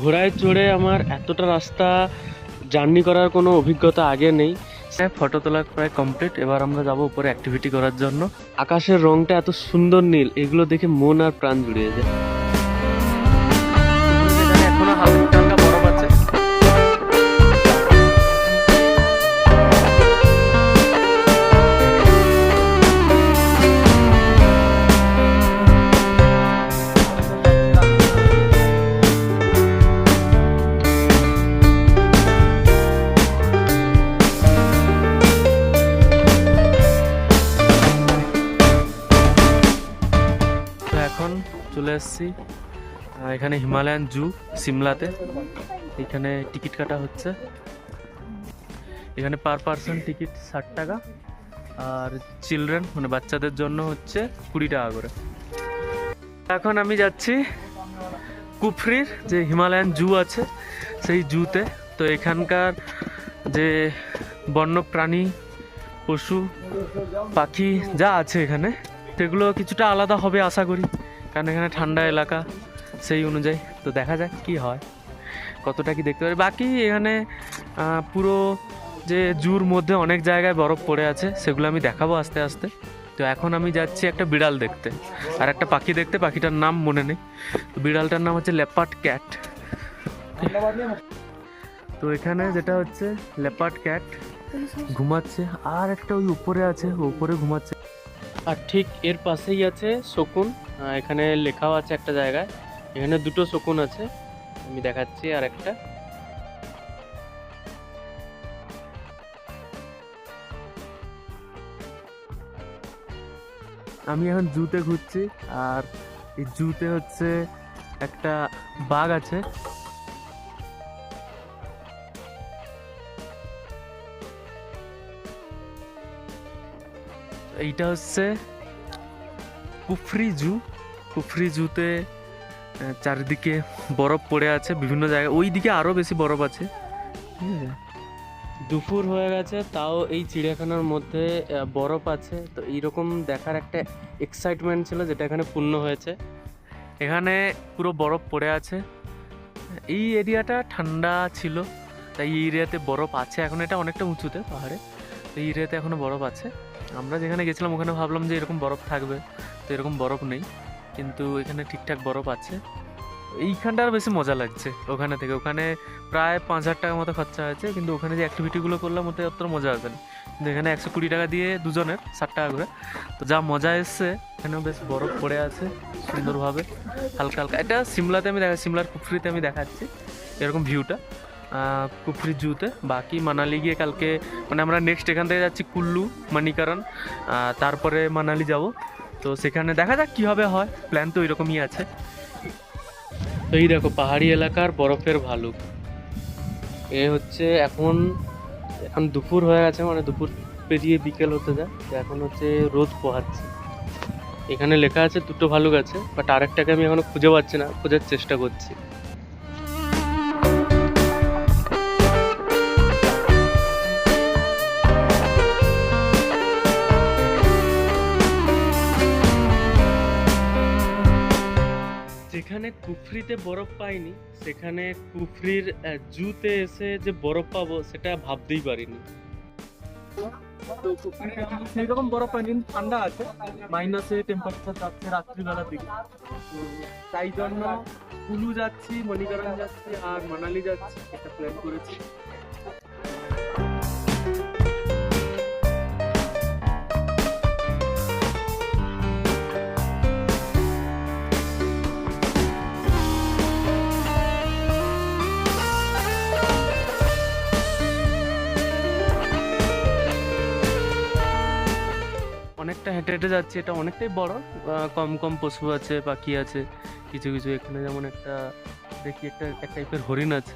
ঘোড়ায় চড়ে আমার এতটা রাস্তা জার্নি করার কোনো অভিজ্ঞতা আগে নেই। ফটো তোলা প্রায় কমপ্লিট, এবার আমরা যাব উপরে অ্যাক্টিভিটি করার জন্য। আকাশের রংটা এত সুন্দর নীল, এগুলো দেখে মন আর প্রাণ জুড়িয়ে যায়। এখনো হালকা হালকা বরফ আছে। এখন চলে এসেছি এখানে হিমালয়ান জু সিমলাতে। এখানে টিকিট কাটা হচ্ছে। এখানে পার পারসন টিকিট 60 টাকা, আর চিলড্রেন মানে বাচ্চাদের জন্য হচ্ছে 20 টাকা করে। এখন আমি যাচ্ছি কুফরির যে হিমালয়ান জু আছে সেই জুতে। তো এখানকার যে বন্য প্রাণী, পশু পাখি যা আছে এখানে, সেগুলো কিছুটা আলাদা হবে আশা করি, কারণ এখানে ঠান্ডা এলাকা, সেই অনুযায়ী। তো দেখা যাক কি হয়, কতটা কি দেখতে পারি। বাকি এখানে পুরো যে জুর মধ্যে অনেক জায়গায় বরফ পড়ে আছে, সেগুলো আমি দেখাবো আস্তে আস্তে। তো এখন আমি যাচ্ছি একটা বিড়াল দেখতে আর একটা পাখি দেখতে, পাখিটার নাম মনে নেই। তো বিড়ালটার নাম হচ্ছে লেপার্ড ক্যাট। তো এখানে যেটা হচ্ছে লেপার্ড ক্যাট ঘুমাচ্ছে, আর একটা ওই উপরে আছে, উপরে ঘুমাচ্ছে। আর ঠিক এর পাশেই আছে শকুন। এখানে লেখাও আছে একটা জায়গায়, এখানে দুটো শকুন আছে, আমি দেখাচ্ছি। আর একটা আমি এখন জুতে ঘুরছি, আর এই জুতে হচ্ছে একটা বাঘ আছে। এইটা হচ্ছে কুফরি জু। কুফরি জুতে চারিদিকে বরফ পড়ে আছে বিভিন্ন জায়গায়, ওই দিকে আরও বেশি বরফ আছে। ঠিক আছে, দুপুর হয়ে গেছে, তাও এই চিড়িয়াখানার মধ্যে বরফ আছে। তো এইরকম দেখার একটা এক্সাইটমেন্ট ছিল, যেটা এখানে পূর্ণ হয়েছে। এখানে পুরো বরফ পড়ে আছে। এই এরিয়াটা ঠান্ডা ছিল, তাই এই এরিয়াতে বরফ আছে এখন। এটা অনেকটা উঁচুতে পাহাড়ে, তো এই এরিয়াতে এখনও বরফ আছে। আমরা যেখানে গেছিলাম ওখানে ভাবলাম যে এরকম বরফ থাকবে, তো এরকম বরফ নেই, কিন্তু এখানে ঠিকঠাক বরফ আছে। এইখানটা আর বেশি মজা লাগছে ওখানে থেকে। ওখানে প্রায় 5,000 টাকার মতো খরচা হয়েছে, কিন্তু ওখানে যে অ্যাক্টিভিটিগুলো করলাম ওতে অত মজা আসবে না। কিন্তু এখানে 120 টাকা দিয়ে দুজনের 60 টাকা করে, তো যা মজা এসছে। এখানেও বেশ বরফ পড়ে আছে সুন্দরভাবে, হালকা হালকা। এটা সিমলাতে আমি সিমলার কুফরিতে আমি দেখাচ্ছি এরকম ভিউটা কুফরি জুতে। বাকি মানালি গিয়ে কালকে মানে আমরা নেক্সট এখান থেকে যাচ্ছি কুল্লু, মানিকারণ, তারপরে মানালি যাব। তো সেখানে দেখা যাক কীভাবে হয়, প্ল্যান তো ওইরকমই আছে। তো এই দেখো পাহাড়ি এলাকার বরফের ভালুক। এ হচ্ছে এখন দুপুর হয়ে গেছে, মানে দুপুর পেরিয়ে বিকেল হতে যায়। তো এখন হচ্ছে রোদ পোহাচ্ছে। এখানে লেখা আছে দুটো ভালুক আছে, বাট আরেকটাকে আমি এখনো খুঁজে পাচ্ছি না, খোঁজার চেষ্টা করছি। যেখানে কুফরিতে বরফ পাইনি, সেখানে কুফরির জুতে এসে যে বরফ পাবো সেটা ভাবতেই পারিনি। তো কুফরিতে আমি সেইরকম বরফ পাইনি, ঠান্ডা আছে, মাইনাসে টেম্পারেচার যাচ্ছে রাত্রিবেলার দিকে। তো তাই জন্য কুলু যাচ্ছি, মণিকরণ যাচ্ছি, আর মানালি যাচ্ছি, এটা প্ল্যান করেছি। অনেকটা হেঁটে হেঁটে যাচ্ছি, এটা অনেকটাই বড়। কম কম পশু আছে, পাখি আছে কিছু কিছু। এখানে যেমন একটা দেখি একটা এক টাইপের হরিণ আছে।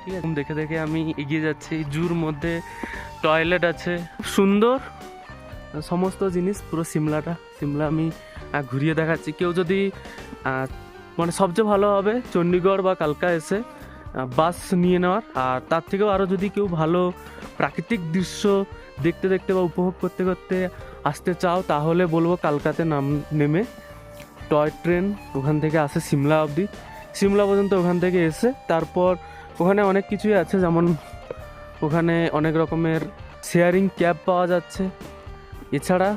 ঠিক আছে, দেখে দেখে আমি এগিয়ে যাচ্ছি। জুর মধ্যে টয়লেট আছে, সুন্দর সমস্ত জিনিস। পুরো সিমলা আমি ঘুরিয়ে দেখাচ্ছি। কেউ যদি মানে সবচেয়ে ভালো হবে চণ্ডীগড় বা কালকা এসে বাস নিয়ে নেওয়ার। আর তার থেকেও আরও যদি কেউ ভালো প্রাকৃতিক দৃশ্য দেখতে দেখতে বা উপভোগ করতে করতে আসতে চাও, তাহলে বলবো কালকাতে নেমে টয় ট্রেন ওখান থেকে আসে সিমলা অবধি। সিমলা পর্যন্ত ওখান থেকে এসে তারপর ওখানে অনেক কিছুই আছে, যেমন ওখানে অনেক রকমের শেয়ারিং ক্যাব পাওয়া যাচ্ছে। এছাড়া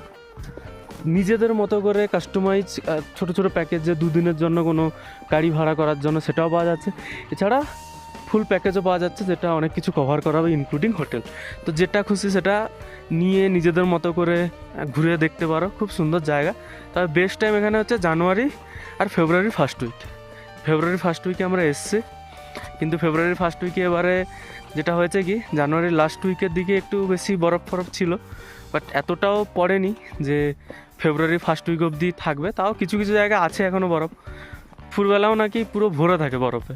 নিজেদের মতো করে কাস্টমাইজ ছোট ছোট প্যাকেজে 2 দিনের জন্য কোনো গাড়ি ভাড়া করার জন্য সেটাও পাওয়া যাচ্ছে। এছাড়া ফুল প্যাকেজও পাওয়া যাচ্ছে, যেটা অনেক কিছু কভার করা হবে ইনক্লুডিং হোটেল। তো যেটা খুশি সেটা নিয়ে নিজেদের মতো করে ঘুরে দেখতে পারো, খুব সুন্দর জায়গা। তবে বেস্ট টাইম এখানে হচ্ছে জানুয়ারি আর February first week. February first উইকে আমরা এসেছি, কিন্তু ফেব্রুয়ারি ফার্স্ট উইকে এবারে যেটা হয়েছে কি, জানুয়ারির লাস্ট উইকের দিকে একটু বেশি বরফ ফরফ ছিল, বাট এতটাও পড়েনি যে ফেব্রুয়ারি ফার্স্ট উইক অবধি থাকবে। তাও কিছু কিছু জায়গা আছে এখনও বরফ, ফুরবেলাও নাকি পুরো ভরে থাকে বরফে।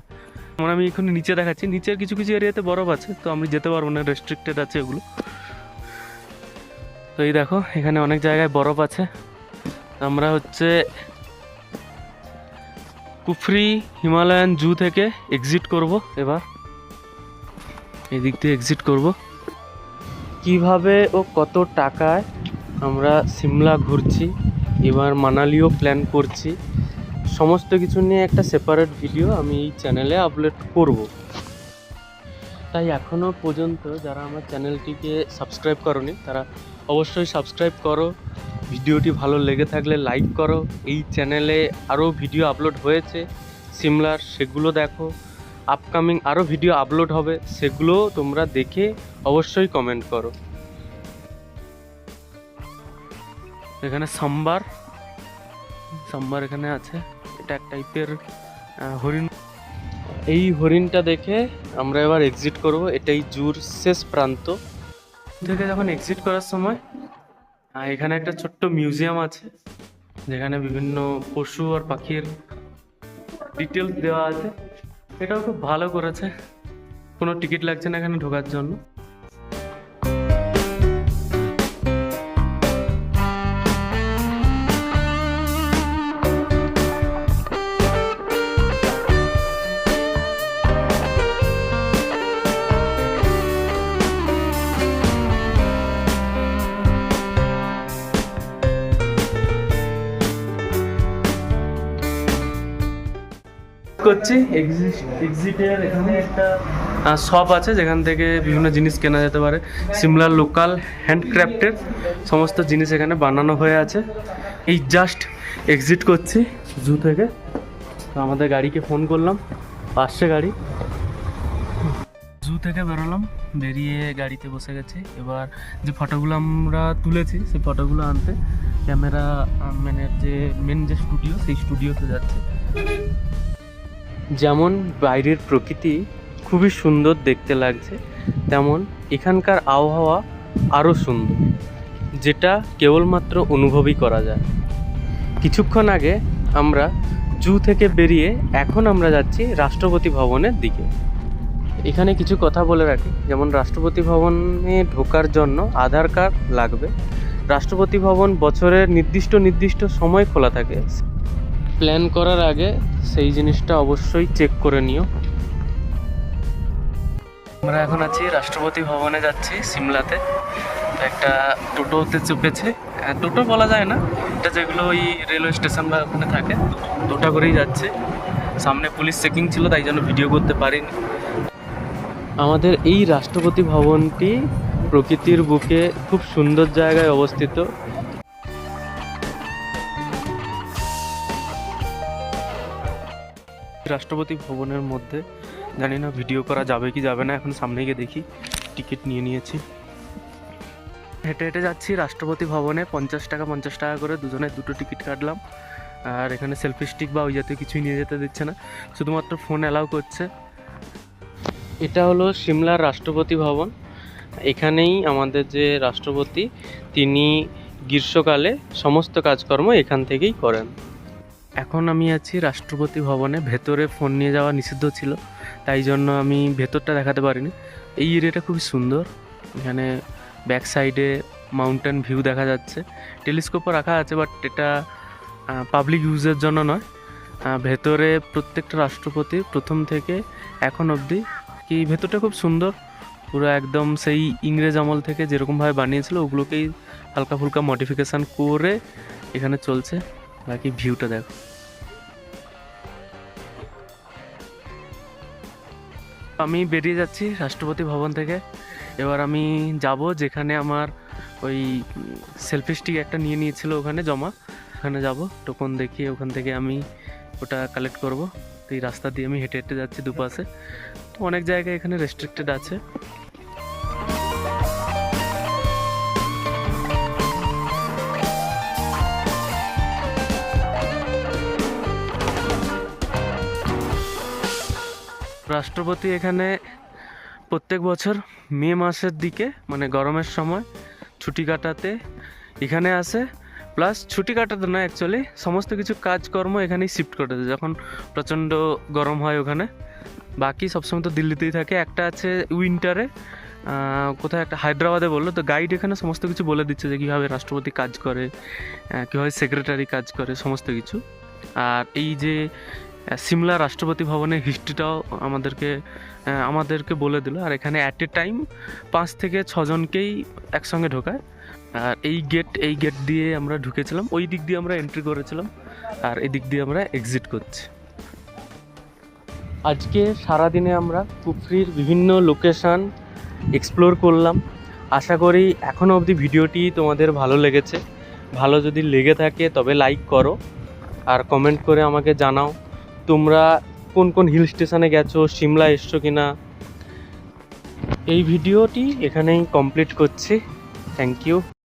মানে আমি এখন নিচে দেখাচ্ছি, নিচের কিছু কিছু এরিয়াতে বরফ আছে, তো আমি যেতে পারবো না, রেস্ট্রিক্টেড আছে ওগুলো। তো এই দেখো এখানে অনেক জায়গায় বরফ আছে। আমরা হচ্ছে কুফরি হিমালয়ান জু থেকে এক্সিট করব, এবার এদিক দিয়ে এক্সিট করব। কিভাবে ও কত টাকায় আমরা সিমলা ঘুরছি, এবার মানালিও প্ল্যান করছি, সমস্ত কিছু নিয়ে একটা সেপারেট ভিডিও আমি এই চ্যানেলে আপলোড করব। তাই এখনও পর্যন্ত যারা আমার চ্যানেলটিকে সাবস্ক্রাইব করোনি তারা অবশ্যই সাবস্ক্রাইব করো। ভিডিওটি ভালো লেগে থাকলে লাইক করো। এই চ্যানেলে আরও ভিডিও আপলোড হয়েছে সিমলার, সেগুলো দেখো। আপকামিং আরও ভিডিও আপলোড হবে, সেগুলো তোমরা দেখে অবশ্যই কমেন্ট করো। এখানে সাম্বার এখানে আছে, এটা এক টাইপের হরিণ। এই হরিণটা দেখে আমরা এবার এক্সিট করব। এটাই জুর শেষ প্রান্ত থেকে। যখন এক্সিট করার সময় এখানে একটা ছোট্ট মিউজিয়াম আছে, যেখানে বিভিন্ন পশু আর পাখির ডিটেলস দেওয়া আছে। এটাও খুব ভালো করেছে, কোনো টিকিট লাগছে না এখানে ঢোকার জন্য। করছি এক্সিটের এখানে একটা শপ আছে, যেখান থেকে বিভিন্ন জিনিস কেনা যেতে পারে। সিমলার লোকাল হ্যান্ডক্রাফটের সমস্ত জিনিস এখানে বানানো হয়ে আছে। এই জাস্ট এক্সিট করছি জু থেকে। তো আমাদের গাড়িকে ফোন করলাম, আসছে গাড়ি। জু থেকে বেরোলাম, বেরিয়ে গাড়িতে বসে গেছি। এবার যে ফটোগুলো আমরা তুলেছি সেই ফটোগুলো আনতে ক্যামেরা ম্যানের যে মেন যে স্টুডিও, সেই স্টুডিওতে যাচ্ছে। যেমন বাইরের প্রকৃতি খুবই সুন্দর দেখতে লাগছে, তেমন এখানকার আবহাওয়া আরও সুন্দর, যেটা কেবলমাত্র অনুভবই করা যায়। কিছুক্ষণ আগে আমরা জু থেকে বেরিয়ে এখন আমরা যাচ্ছি রাষ্ট্রপতি ভবনের দিকে। এখানে কিছু কথা বলে রাখি, যেমন রাষ্ট্রপতি ভবনে ঢোকার জন্য আধার কার্ড লাগবে। রাষ্ট্রপতি ভবন বছরের নির্দিষ্ট সময় খোলা থাকে। প্ল্যান করার আগে সেই জিনিসটা অবশ্যই চেক করে নিও। আমরা এখন আছি রাষ্ট্রপতি ভবনে, যাচ্ছি সিমলাতে। একটা টোটোতে চেপেছে, টোটো বলা যায় না, এটা যেগুলো ওই রেলওয়ে স্টেশন বা ওখানে থাকে, টোটো করেই যাচ্ছে। সামনে পুলিশ চেকিং ছিল, তাই জন্য ভিডিও করতে পারিনি। আমাদের এই রাষ্ট্রপতি ভবনটি প্রকৃতির বুকে খুব সুন্দর জায়গায় অবস্থিত। রাষ্ট্রপতি ভবনের মধ্যে জানি না ভিডিও করা যাবে কি যাবে না, এখন সামনে গিয়ে দেখি। টিকিট নিয়ে নিয়েছি, হেঁটে হেঁটে যাচ্ছি রাষ্ট্রপতি ভবনে। 50 টাকা করে দুজনের দুটো টিকিট কাটলাম। আর এখানে সেলফি স্টিক বা ওই জাতীয় কিছুই নিয়ে যেতে দিচ্ছে না, শুধুমাত্র ফোন অ্যালাউ করছে। এটা হলো সিমলার রাষ্ট্রপতি ভবন। এখানেই আমাদের যে রাষ্ট্রপতি, তিনি গ্রীষ্মকালে সমস্ত কাজকর্ম এখান থেকেই করেন। এখন আমি আছি রাষ্ট্রপতি ভবনে। ভেতরে ফোন নিয়ে যাওয়া নিষিদ্ধ ছিল, তাই জন্য আমি ভেতরটা দেখাতে পারিনি। এই এরিয়াটা খুবই সুন্দর, এখানে ব্যাক সাইডে মাউন্টেন ভিউ দেখা যাচ্ছে। টেলিস্কোপও রাখা আছে, বাট এটা পাবলিক ইউজের জন্য নয়। ভেতরে প্রত্যেকটা রাষ্ট্রপতির প্রথম থেকে এখন অবধি কি ভেতরটা খুব সুন্দর, পুরো একদম সেই ইংরেজ আমল থেকে যেরকমভাবে বানিয়েছিল ওগুলোকেই হালকা ফুলকা মডিফিকেশান করে এখানে চলছে। বাকি ভিউটা দেখো। আমি বেরিয়ে যাচ্ছি রাষ্ট্রপতি ভবন থেকে। এবার আমি যাব যেখানে আমার ওই সেলফি স্টিক একটা নিয়ে নিয়েছিল ওখানে জমা, ওখানে যাব টোকন দেখিয়ে ওখান থেকে আমি ওটা কালেক্ট করব। তো এই রাস্তা দিয়ে আমি হেঁটে হেঁটে যাচ্ছি দুপাশে। তো অনেক জায়গায় এখানে রেস্ট্রিক্টেড আছে। রাষ্ট্রপতি এখানে প্রত্যেক বছর মে মাসের দিকে মানে গরমের সময় ছুটি কাটাতে এখানে আসে। প্লাস ছুটি কাটাতে না, অ্যাকচুয়ালি সমস্ত কিছু কাজকর্ম এখানেই শিফট করে দেয় যখন প্রচণ্ড গরম হয় ওখানে। বাকি সবসময় তো দিল্লিতেই থাকে। একটা আছে উইন্টারে, কোথায় একটা হায়দ্রাবাদে বললো, তো গাইড এখানে সমস্ত কিছু বলে দিচ্ছে যে কীভাবে রাষ্ট্রপতি কাজ করে, কীভাবে সেক্রেটারি কাজ করে, সমস্ত কিছু। আর এই যে সিমলা রাষ্ট্রপতি ভবনের হিস্ট্রিটাও আমাদেরকে বলে দিল। আর এখানে অ্যাট এ টাইম 5 থেকে 6 জনকেই একসঙ্গে ঢোকায়। আর এই গেট দিয়ে আমরা ঢুকেছিলাম, ওই দিক দিয়ে আমরা এন্ট্রি করেছিলাম, আর এই দিক দিয়ে আমরা এক্সিট করছি। আজকে সারাদিনে আমরা কুফরির বিভিন্ন লোকেশান এক্সপ্লোর করলাম। আশা করি এখনও অবধি ভিডিওটি তোমাদের ভালো লেগেছে। ভালো যদি লেগে থাকে তবে লাইক করো আর কমেন্ট করে আমাকে জানাও তোমরা কোন কোন হিল স্টেশনে গেছো, সিমলা এসছো কিনা। এই ভিডিওটি এখানেই কমপ্লিট করছি। Thank you.